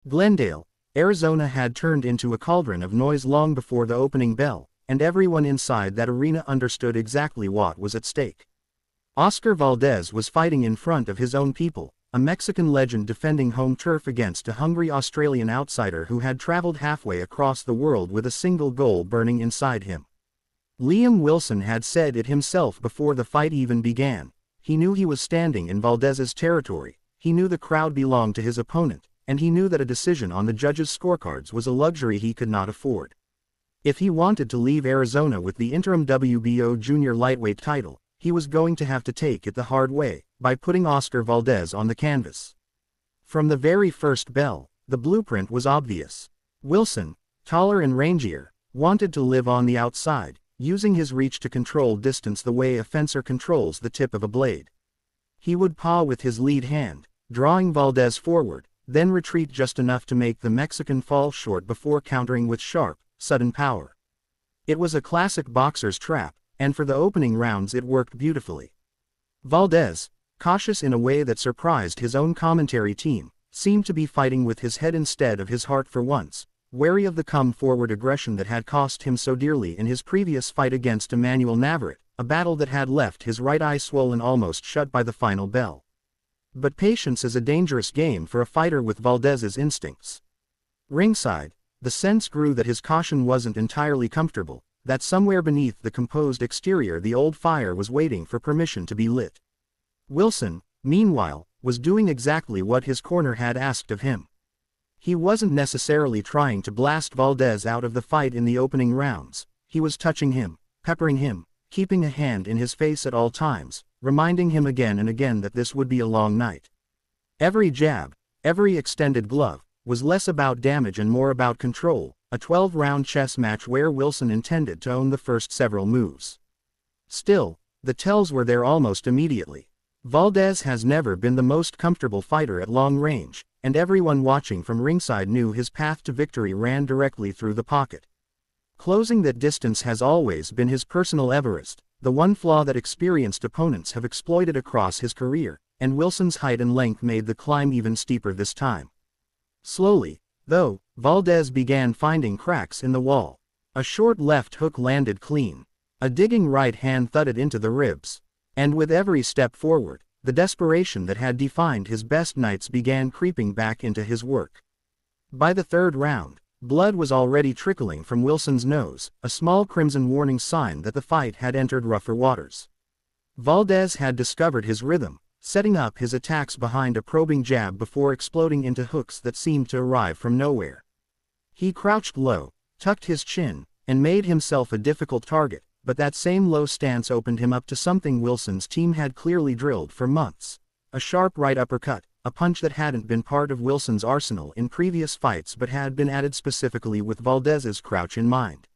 Glendale, Arizona had turned into a cauldron of noise long before the opening bell, and everyone inside that arena understood exactly what was at stake. Oscar Valdez was fighting in front of his own people, a Mexican legend defending home turf against a hungry Australian outsider who had traveled halfway across the world with a single goal burning inside him. Liam Wilson had said it himself before the fight even began. He knew he was standing in Valdez's territory, he knew the crowd belonged to his opponent, and he knew that a decision on the judges' scorecards was a luxury he could not afford. If he wanted to leave Arizona with the interim WBO junior lightweight title, he was going to have to take it the hard way, by putting Oscar Valdez on the canvas. From the very first bell, the blueprint was obvious. Wilson, taller and rangier, wanted to live on the outside, using his reach to control distance the way a fencer controls the tip of a blade. He would paw with his lead hand, drawing Valdez forward, then retreat just enough to make the Mexican fall short before countering with sharp, sudden power. It was a classic boxer's trap, and for the opening rounds it worked beautifully. Valdez, cautious in a way that surprised his own commentary team, seemed to be fighting with his head instead of his heart for once, wary of the come-forward aggression that had cost him so dearly in his previous fight against Emmanuel Navarrete, a battle that had left his right eye swollen almost shut by the final bell. But patience is a dangerous game for a fighter with Valdez's instincts. Ringside, the sense grew that his caution wasn't entirely comfortable, that somewhere beneath the composed exterior the old fire was waiting for permission to be lit. Wilson, meanwhile, was doing exactly what his corner had asked of him. He wasn't necessarily trying to blast Valdez out of the fight in the opening rounds, he was touching him, peppering him, keeping a hand in his face at all times, reminding him again and again that this would be a long night. Every jab, every extended glove, was less about damage and more about control, a 12-round chess match where Wilson intended to own the first several moves. Still, the tells were there almost immediately. Valdez has never been the most comfortable fighter at long range, and everyone watching from ringside knew his path to victory ran directly through the pocket. Closing that distance has always been his personal Everest, the one flaw that experienced opponents have exploited across his career, and Wilson's height and length made the climb even steeper this time. Slowly, though, Valdez began finding cracks in the wall. A short left hook landed clean. A digging right hand thudded into the ribs. And with every step forward, the desperation that had defined his best nights began creeping back into his work. By the third round, blood was already trickling from Wilson's nose, a small crimson warning sign that the fight had entered rougher waters. Valdez had discovered his rhythm, setting up his attacks behind a probing jab before exploding into hooks that seemed to arrive from nowhere. He crouched low, tucked his chin, and made himself a difficult target, but that same low stance opened him up to something Wilson's team had clearly drilled for months: a sharp right uppercut, a punch that hadn't been part of Wilson's arsenal in previous fights but had been added specifically with Valdez's crouch in mind.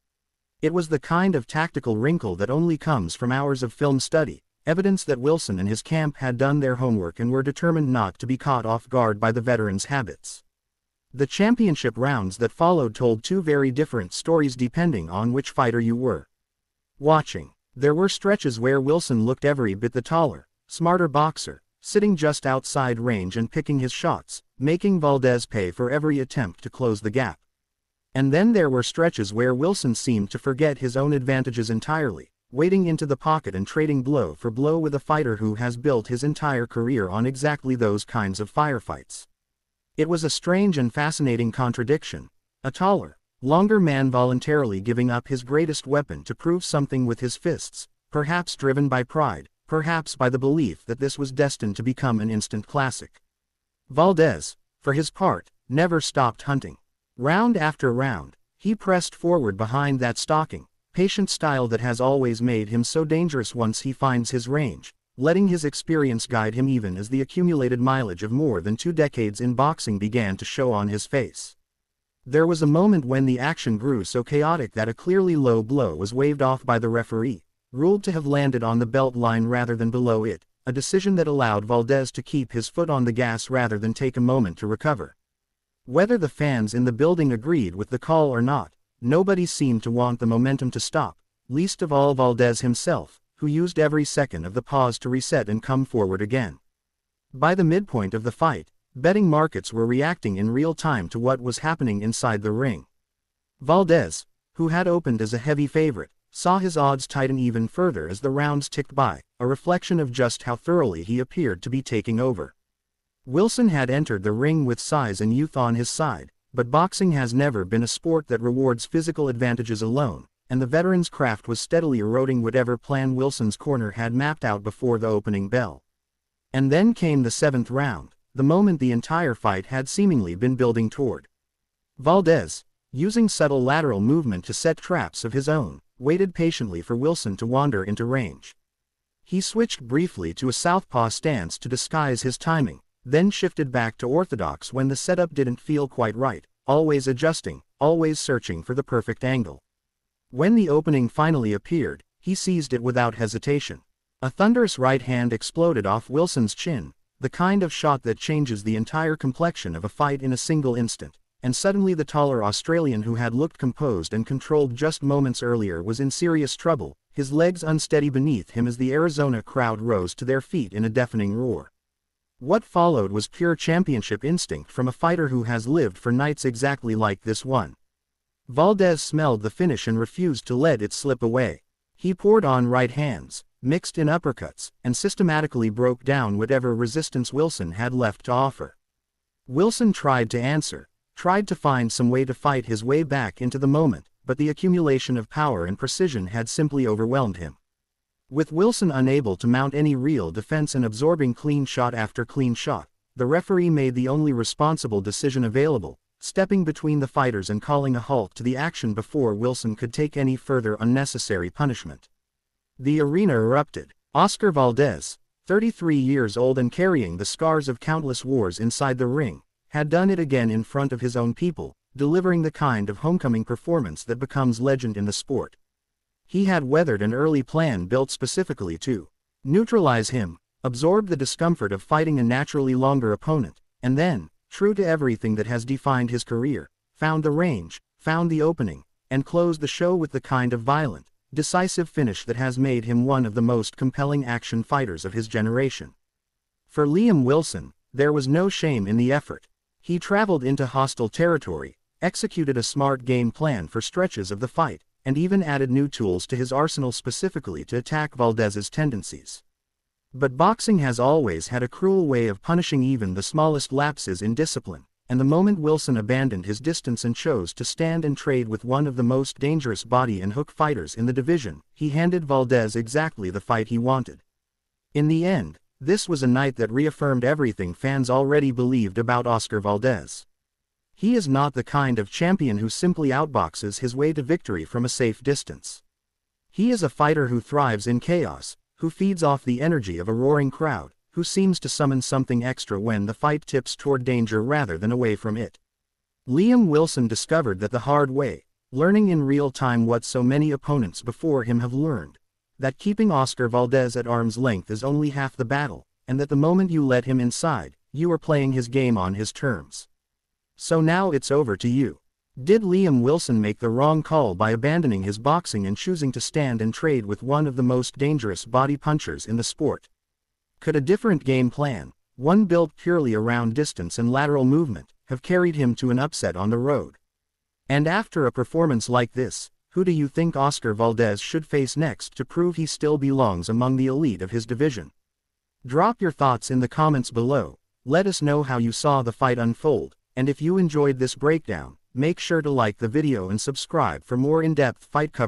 It was the kind of tactical wrinkle that only comes from hours of film study, evidence that Wilson and his camp had done their homework and were determined not to be caught off guard by the veteran's habits. The championship rounds that followed told two very different stories depending on which fighter you were watching. There were stretches where Wilson looked every bit the taller, smarter boxer, sitting just outside range and picking his shots, making Valdez pay for every attempt to close the gap. And then there were stretches where Wilson seemed to forget his own advantages entirely, wading into the pocket and trading blow for blow with a fighter who has built his entire career on exactly those kinds of firefights. It was a strange and fascinating contradiction. A taller, longer man voluntarily giving up his greatest weapon to prove something with his fists, perhaps driven by pride, perhaps by the belief that this was destined to become an instant classic. Valdez, for his part, never stopped hunting. Round after round, he pressed forward behind that stalking, patient style that has always made him so dangerous once he finds his range, letting his experience guide him even as the accumulated mileage of more than 2 decades in boxing began to show on his face. There was a moment when the action grew so chaotic that a clearly low blow was waved off by the referee, ruled to have landed on the belt line rather than below it, a decision that allowed Valdez to keep his foot on the gas rather than take a moment to recover. Whether the fans in the building agreed with the call or not, nobody seemed to want the momentum to stop, least of all Valdez himself, who used every second of the pause to reset and come forward again. By the midpoint of the fight, Betting markets were reacting in real time to what was happening inside the ring. Valdez, who had opened as a heavy favorite, saw his odds tighten even further as the rounds ticked by, a reflection of just how thoroughly he appeared to be taking over. Wilson had entered the ring with size and youth on his side, but boxing has never been a sport that rewards physical advantages alone, and the veteran's craft was steadily eroding whatever plan Wilson's corner had mapped out before the opening bell. And then came the 7th round, the moment the entire fight had seemingly been building toward. Valdez, using subtle lateral movement to set traps of his own, waited patiently for Wilson to wander into range. He switched briefly to a southpaw stance to disguise his timing, then shifted back to orthodox when the setup didn't feel quite right, always adjusting, always searching for the perfect angle. When the opening finally appeared, he seized it without hesitation. A thunderous right hand exploded off Wilson's chin, the kind of shot that changes the entire complexion of a fight in a single instant. And suddenly the taller Australian who had looked composed and controlled just moments earlier was in serious trouble, his legs unsteady beneath him as the Arizona crowd rose to their feet in a deafening roar. What followed was pure championship instinct from a fighter who has lived for nights exactly like this one. Valdez smelled the finish and refused to let it slip away. He poured on right hands, mixed in uppercuts, and systematically broke down whatever resistance Wilson had left to offer. Wilson tried to answer, tried to find some way to fight his way back into the moment, but the accumulation of power and precision had simply overwhelmed him. With Wilson unable to mount any real defense and absorbing clean shot after clean shot, the referee made the only responsible decision available, stepping between the fighters and calling a halt to the action before Wilson could take any further unnecessary punishment. The arena erupted. Oscar Valdez, 33 years old and carrying the scars of countless wars inside the ring, had done it again in front of his own people, delivering the kind of homecoming performance that becomes legend in the sport. He had weathered an early plan built specifically to neutralize him, absorb the discomfort of fighting a naturally longer opponent, and then, true to everything that has defined his career, found the range, found the opening, and closed the show with the kind of violent, decisive finish that has made him one of the most compelling action fighters of his generation. For Liam Wilson, there was no shame in the effort. He traveled into hostile territory, executed a smart game plan for stretches of the fight, and even added new tools to his arsenal specifically to attack Valdez's tendencies. But boxing has always had a cruel way of punishing even the smallest lapses in discipline, and the moment Wilson abandoned his distance and chose to stand and trade with one of the most dangerous body and hook fighters in the division, he handed Valdez exactly the fight he wanted. In the end, this was a night that reaffirmed everything fans already believed about Oscar Valdez. He is not the kind of champion who simply outboxes his way to victory from a safe distance. He is a fighter who thrives in chaos, who feeds off the energy of a roaring crowd, who seems to summon something extra when the fight tips toward danger rather than away from it. Liam Wilson discovered that the hard way, learning in real time what so many opponents before him have learned. That keeping Oscar Valdez at arm's length is only half the battle, and that the moment you let him inside, you are playing his game on his terms. So now it's over to you. Did Liam Wilson make the wrong call by abandoning his boxing and choosing to stand and trade with one of the most dangerous body punchers in the sport? Could a different game plan, one built purely around distance and lateral movement, have carried him to an upset on the road? And after a performance like this, who do you think Oscar Valdez should face next to prove he still belongs among the elite of his division? Drop your thoughts in the comments below, let us know how you saw the fight unfold, and if you enjoyed this breakdown, make sure to like the video and subscribe for more in-depth fight coverage.